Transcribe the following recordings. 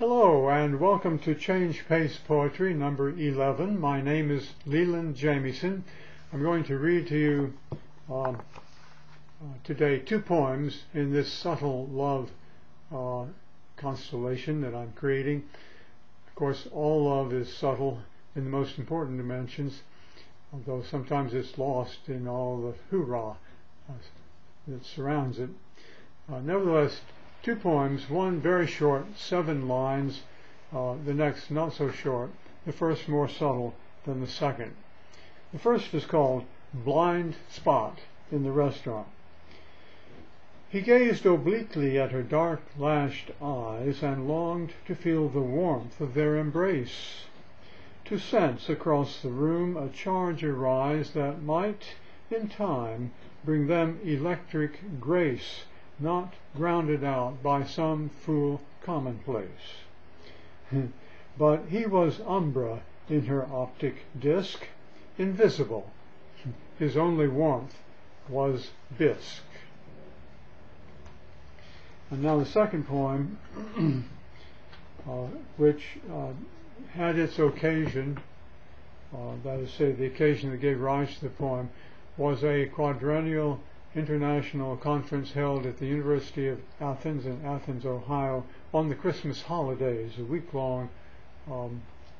Hello and welcome to Change Pace Poetry number 11. My name is Leland Jamieson. I'm going to read to you today two poems in this subtle love constellation that I'm creating. Of course, all love is subtle in the most important dimensions, although sometimes it's lost in all the hoorah that surrounds it. Nevertheless, two poems, one very short, 7 lines, the next not so short, the first more subtle than the second. The first is called Blind Spot in the Restaurant. He gazed obliquely at her dark-lashed eyes and longed to feel the warmth of their embrace, to sense across the room a charge arise that might, in time, bring them electric grace, not grounded out by some fool commonplace. But he was umbra in her optic disk, invisible. His only warmth was bisque. And now the second poem, which had its occasion, that is to say, the occasion that gave rise to the poem, was a quadrennial international conference held at the University of Athens in Athens, Ohio, on the Christmas holidays, a week-long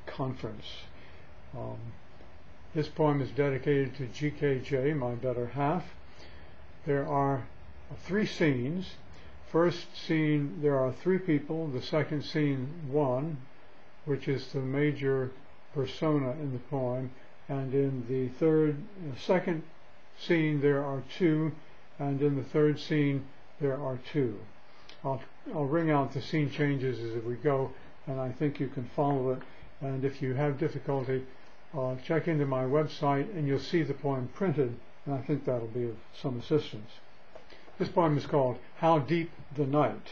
conference. This poem is dedicated to GKJ, my better half. There are 3 scenes. First scene, there are 3 people. The second scene, 1, which is the major persona in the poem. And in the second scene there are 2, and in the third scene there are 2. I'll ring out the scene changes as we go, and I think you can follow it. And if you have difficulty, check into my website and you'll see the poem printed, and I think that'll be of some assistance. This poem is called How Deep the Night.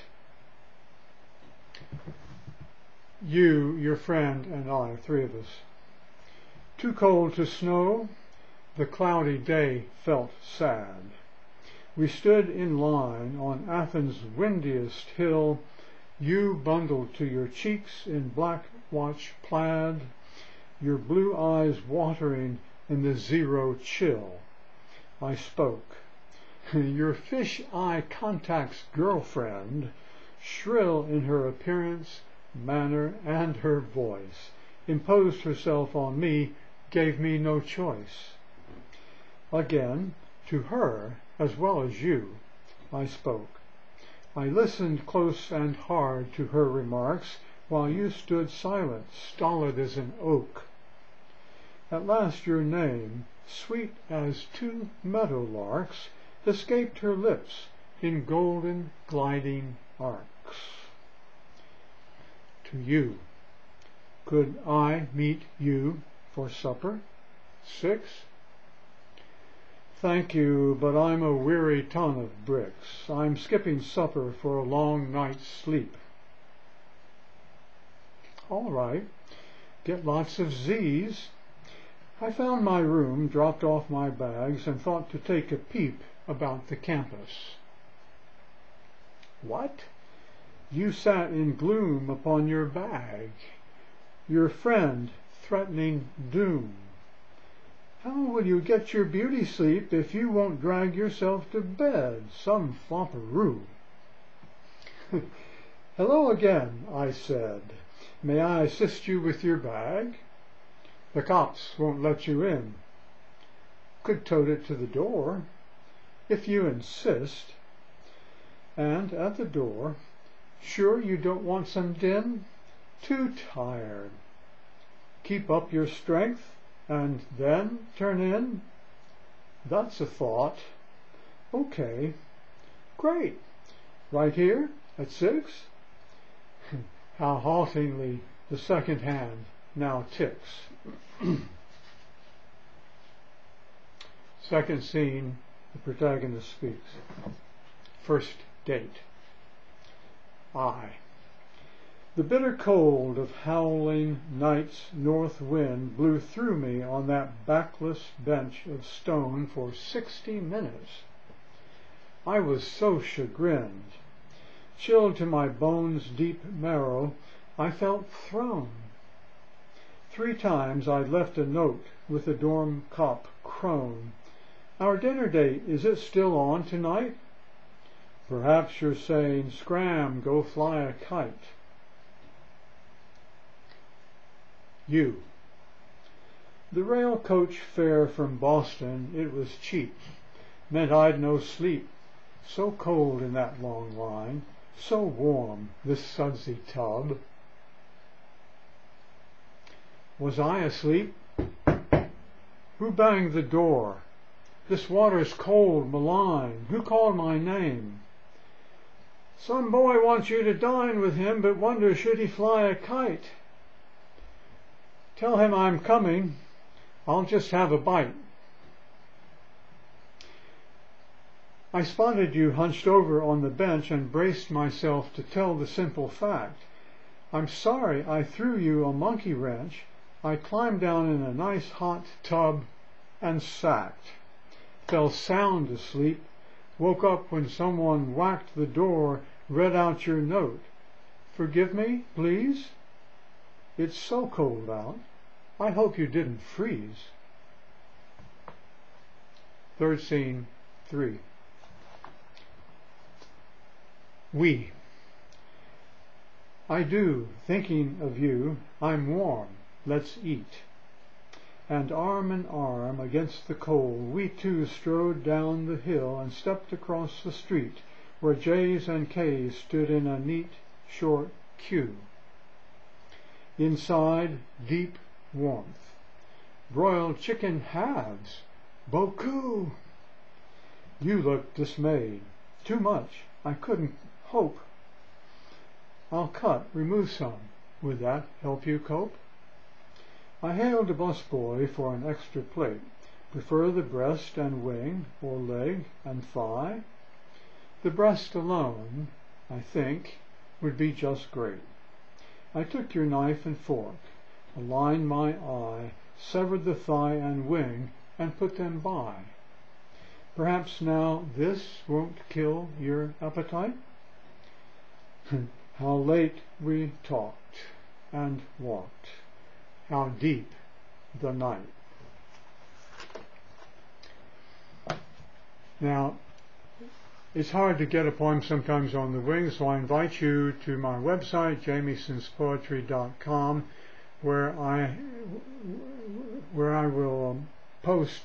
You, your friend, and I, 3 of us. Too cold to snow, the cloudy day felt sad. We stood in line on Athens' windiest hill, you bundled to your cheeks in black watch plaid, your blue eyes watering in the 0 chill. I spoke. Your fish eye contact's girlfriend, shrill in her appearance, manner, and her voice, imposed herself on me, gave me no choice. Again, to her, as well as you, I spoke. I listened close and hard to her remarks, while you stood silent, stolid as an oak. At last your name, sweet as 2 meadow larks, escaped her lips in golden gliding arcs. To you, could I meet you for supper? 6? Thank you, but I'm a weary ton of bricks. I'm skipping supper for a long night's sleep. All right, get lots of Z's. I found my room, dropped off my bags, and thought to take a peep about the campus. What? You sat in gloom upon your bag, your friend threatening doom. How will you get your beauty sleep if you won't drag yourself to bed, some flopperoo? Hello again, I said. May I assist you with your bag? The cops won't let you in. Could tote it to the door, if you insist. And at the door, sure you don't want some din? Too tired. Keep up your strength and then turn in? That's a thought. Okay, great. Right here at 6? How haltingly the second hand now ticks. Second scene, the protagonist speaks. First date. The bitter cold of howling night's north wind blew through me on that backless bench of stone for 60 minutes. I was so chagrined, chilled to my bones' deep marrow, I felt thrown. 3 times I'd left a note with the dorm cop crone. Our dinner date, is it still on tonight? Perhaps you're saying, scram, go fly a kite. You. The rail coach fare from Boston, it was cheap. Meant I'd no sleep. So cold in that long line, so warm this sudsy tub. Was I asleep? Who banged the door? This water's cold, malign. Who called my name? Some boy wants you to dine with him, but wonders should he fly a kite. Tell him I'm coming. I'll just have a bite. I spotted you hunched over on the bench and braced myself to tell the simple fact. I'm sorry I threw you a monkey wrench. I climbed down in a nice hot tub and sacked. Fell sound asleep. Woke up when someone whacked the door, read out your note. Forgive me, please? It's so cold out. I hope you didn't freeze. Third scene 3. We. I do, thinking of you, I'm warm, let's eat. And arm in arm against the cold, we two strode down the hill and stepped across the street, where J's and K's stood in a neat, short queue. Inside, deep warmth. Broiled chicken halves. Beaucoup! You looked dismayed. Too much. I couldn't hope. I'll cut, remove some. Would that help you cope? I hailed a busboy for an extra plate. Prefer the breast and wing, or leg and thigh? The breast alone, I think, would be just great. I took your knife and fork, aligned my eye, severed the thigh and wing, and put them by. Perhaps now this won't kill your appetite? How late we talked and walked, how deep the night. Now, it's hard to get a poem sometimes on the wing, so I invite you to my website, jamiesonspoetry.com, where I will post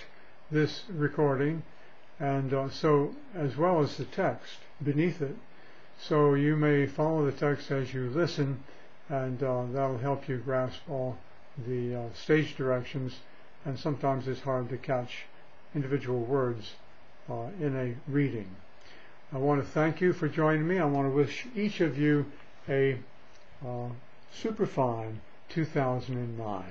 this recording, and so as well as the text beneath it. So you may follow the text as you listen, and that'll help you grasp all the stage directions, and sometimes it's hard to catch individual words in a reading. I want to thank you for joining me. I want to wish each of you a superfine 2009.